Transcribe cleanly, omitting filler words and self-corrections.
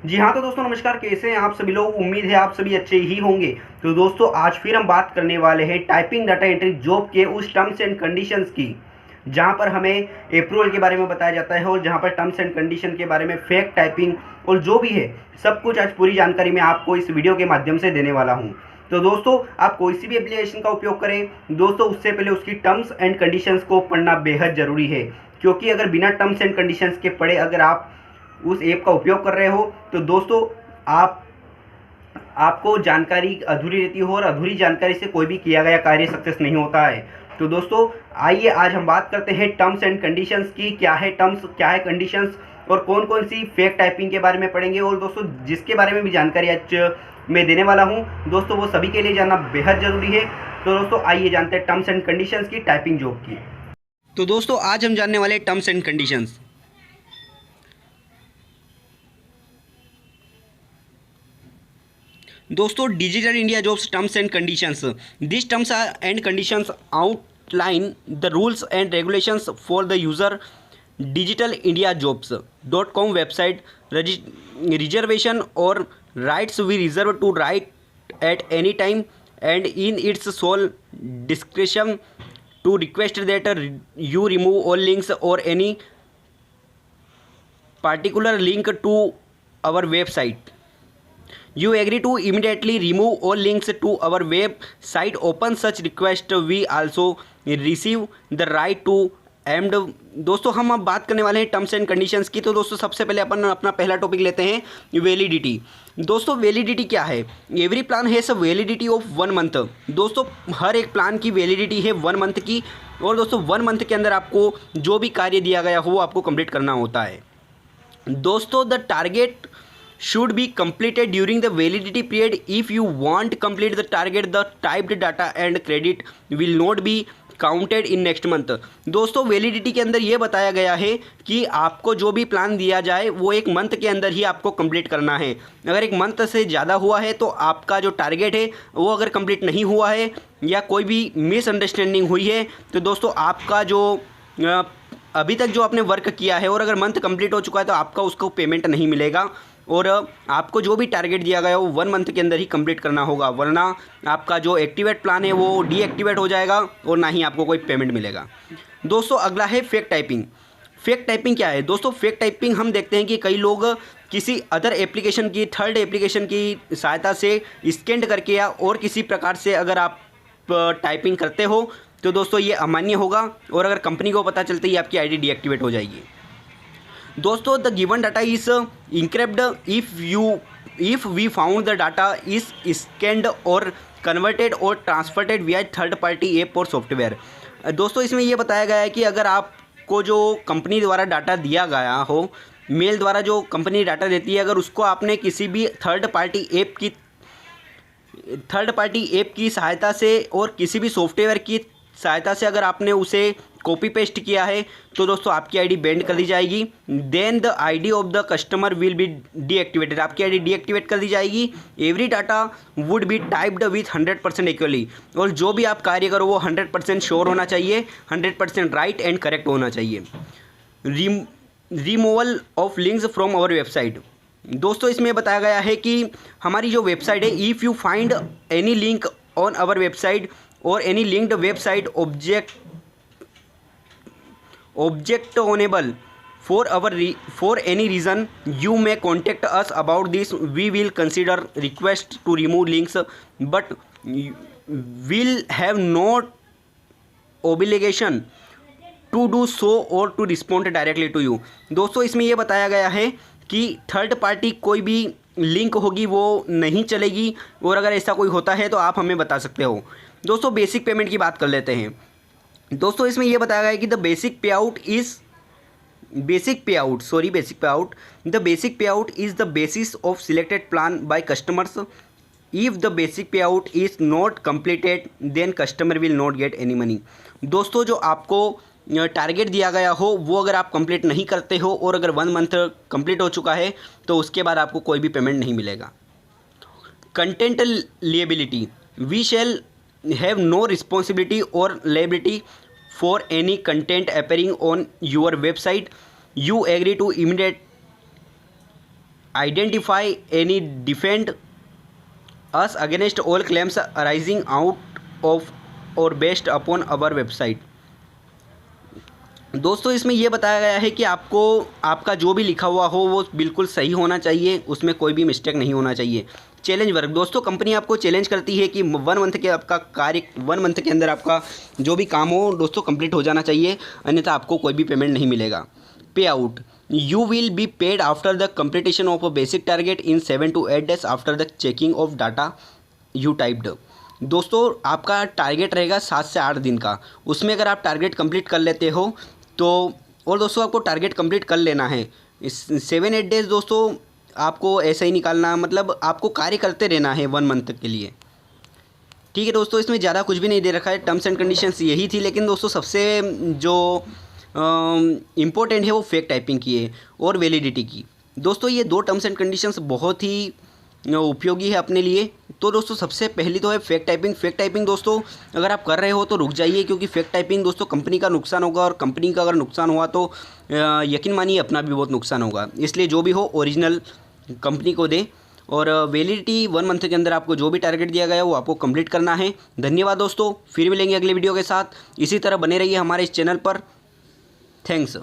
जी हाँ, तो दोस्तों नमस्कार, कैसे हैं आप सभी लोग। उम्मीद है आप सभी अच्छे ही होंगे। तो दोस्तों आज फिर हम बात करने वाले हैं टाइपिंग डाटा एंट्री जॉब के उस टर्म्स एंड कंडीशंस की, जहाँ पर हमें अप्रूवल के बारे में बताया जाता है और जहाँ पर टर्म्स एंड कंडीशन के बारे में फेक टाइपिंग और जो भी है सब कुछ आज पूरी जानकारी मैं आपको इस वीडियो के माध्यम से देने वाला हूँ। तो दोस्तों आप कोई सी भी एप्लीकेशन का उपयोग करें दोस्तों, उससे पहले उसकी टर्म्स एंड कंडीशंस को पढ़ना बेहद ज़रूरी है, क्योंकि अगर बिना टर्म्स एंड कंडीशंस के पढ़े अगर आप उस ऐप का उपयोग कर रहे हो तो दोस्तों आपको जानकारी अधूरी रहती हो और अधूरी जानकारी से कोई भी किया गया कार्य सक्सेस नहीं होता है। तो दोस्तों आइए आज हम बात करते हैं टर्म्स एंड कंडीशंस की। क्या है टर्म्स, क्या है कंडीशंस और कौन कौन सी फेक टाइपिंग के बारे में पढ़ेंगे। और दोस्तों जिसके बारे में भी जानकारी आज मैं देने वाला हूं दोस्तों, वो सभी के लिए जानना बेहद ज़रूरी है। तो दोस्तों आइए जानते हैं टर्म्स एंड कंडीशंस की टाइपिंग जॉब की। तो दोस्तों आज हम जानने वाले टर्म्स एंड कंडीशंस। दोस्तों digital India jobs terms and conditions, this terms and conditions outline the rules and regulations for the user digital India jobs .com website reservation or rights we reserve to right at any time and in its sole description to request that you remove all links or any particular link to our website. You agree to immediately remove all links to our website. Open such request. We also receive the right to and दोस्तों हम अब बात करने वाले हैं terms and conditions की। तो दोस्तों सबसे पहले अपन अपना पहला टॉपिक लेते हैं वैलिडिटी। दोस्तों वैलिडिटी क्या है। Every plan has a validity of 1 month. दोस्तों हर एक प्लान की वैलिडिटी है 1 मंथ की, और दोस्तों 1 मंथ के अंदर आपको जो भी कार्य दिया गया हो वो आपको कंप्लीट करना होता है। दोस्तों the target should be completed during the validity period. If you want complete the target, the typed data and credit will not be counted in next month. दोस्तों वैलिडिटी के अंदर ये बताया गया है कि आपको जो भी प्लान दिया जाए वो 1 मंथ के अंदर ही आपको कंप्लीट करना है। अगर 1 मंथ से ज़्यादा हुआ है तो आपका जो टारगेट है वो अगर कंप्लीट नहीं हुआ है या कोई भी मिसअंडरस्टैंडिंग हुई है तो दोस्तों आपका जो अभी तक जो आपने वर्क किया है और अगर मंथ कंप्लीट हो चुका है तो आपका उसको पेमेंट नहीं मिलेगा, और आपको जो भी टारगेट दिया गया है वो 1 मंथ के अंदर ही कंप्लीट करना होगा, वरना आपका जो एक्टिवेट प्लान है वो डीएक्टिवेट हो जाएगा और ना ही आपको कोई पेमेंट मिलेगा। दोस्तों अगला है फेक टाइपिंग। फेक टाइपिंग क्या है दोस्तों। फेक टाइपिंग हम देखते हैं कि कई लोग किसी अदर एप्लीकेशन की, थर्ड एप्लीकेशन की सहायता से स्कैन करके या और किसी प्रकार से अगर आप टाइपिंग करते हो तो दोस्तों ये अमान्य होगा, और अगर कंपनी को पता चलते ही आपकी आईडी डीएक्टिवेट हो जाएगी। दोस्तों the given data is encrypted if we found the data is scanned और कन्वर्टेड और transferred via third party app और सॉफ्टवेयर। दोस्तों इसमें यह बताया गया है कि अगर आपको जो कंपनी द्वारा डाटा दिया गया हो, मेल द्वारा जो कंपनी डाटा देती है, अगर उसको आपने किसी भी थर्ड पार्टी ऐप की सहायता से और किसी भी सॉफ्टवेयर की सहायता से अगर आपने उसे कॉपी पेस्ट किया है तो दोस्तों आपकी आईडी बैंड कर दी जाएगी। Then the ID of the customer will be deactivated, आपकी आईडी डीएक्टिवेट कर दी जाएगी। Every data would be typed with 100% accurately, और जो भी आप कार्य करो वो 100% श्योर होना चाहिए, 100% राइट एंड करेक्ट होना चाहिए। Removal of links from our website. दोस्तों इसमें बताया गया है कि हमारी जो वेबसाइट है, if you find any link on our website or any linked website objectionable for any reason, you may contact us about this. We will consider request to remove links, but will have no obligation to do so or to respond directly to you. दोस्तों इसमें यह बताया गया है कि third party कोई भी link होगी वो नहीं चलेगी, और अगर ऐसा कोई होता है तो आप हमें बता सकते हो। दोस्तों बेसिक पेमेंट की बात कर लेते हैं। दोस्तों इसमें यह बताया गया है कि the basic payout is the basic payout is the basis of selected plan by customers. If the basic payout is not completed then customer will not get any money. दोस्तों जो आपको target दिया गया हो वो अगर आप complete नहीं करते हो और अगर 1 मंथ कंप्लीट हो चुका है तो उसके बाद आपको कोई भी पेमेंट नहीं मिलेगा। Content liability, we shall have no responsibility or liability for any content appearing on your website. You agree to identify any defend us against all claims arising out of or based upon our website. दोस्तों इसमें यह बताया गया है कि आपको आपका जो भी लिखा हुआ हो वो बिल्कुल सही होना चाहिए, उसमें कोई भी मिस्टेक नहीं होना चाहिए। चैलेंज वर्क, दोस्तों कंपनी आपको चैलेंज करती है कि 1 मंथ के आपका कार्य 1 मंथ के अंदर आपका जो भी काम हो दोस्तों कंप्लीट हो जाना चाहिए, अन्यथा आपको कोई भी पेमेंट नहीं मिलेगा। पे out, you will be paid after the completion of a basic target in 7 to 8 days after the checking of data you typed. दोस्तों आपका टारगेट रहेगा 7 से 8 दिन का, उसमें अगर आप टारगेट कंप्लीट कर लेते हो तो, और दोस्तों आपको टारगेट कंप्लीट कर लेना है इस 7-8 डेज दोस्तों, आपको ऐसा ही निकालना, मतलब आपको कार्य करते रहना है 1 मंथ के लिए। ठीक है दोस्तों, इसमें ज़्यादा कुछ भी नहीं दे रखा है, टर्म्स एंड कंडीशंस यही थी। लेकिन दोस्तों सबसे जो इम्पोर्टेंट है वो फेक टाइपिंग की है और वैलिडिटी की। दोस्तों ये 2 टर्म्स एंड कंडीशंस बहुत ही उपयोगी है अपने लिए। तो दोस्तों सबसे पहली तो है फेक टाइपिंग। फेक टाइपिंग दोस्तों अगर आप कर रहे हो तो रुक जाइए, क्योंकि फेक टाइपिंग दोस्तों कंपनी का नुकसान होगा, और कंपनी का अगर नुकसान हुआ तो यकीन मानिए अपना भी बहुत नुकसान होगा। इसलिए जो भी हो ओरिजिनल कंपनी को दे, और वैलिडिटी 1 मंथ के अंदर आपको जो भी टारगेट दिया गया है वो आपको कंप्लीट करना है। धन्यवाद दोस्तों, फिर मिलेंगे अगले वीडियो के साथ। इसी तरह बने रहिए हमारे इस चैनल पर। थैंक्स।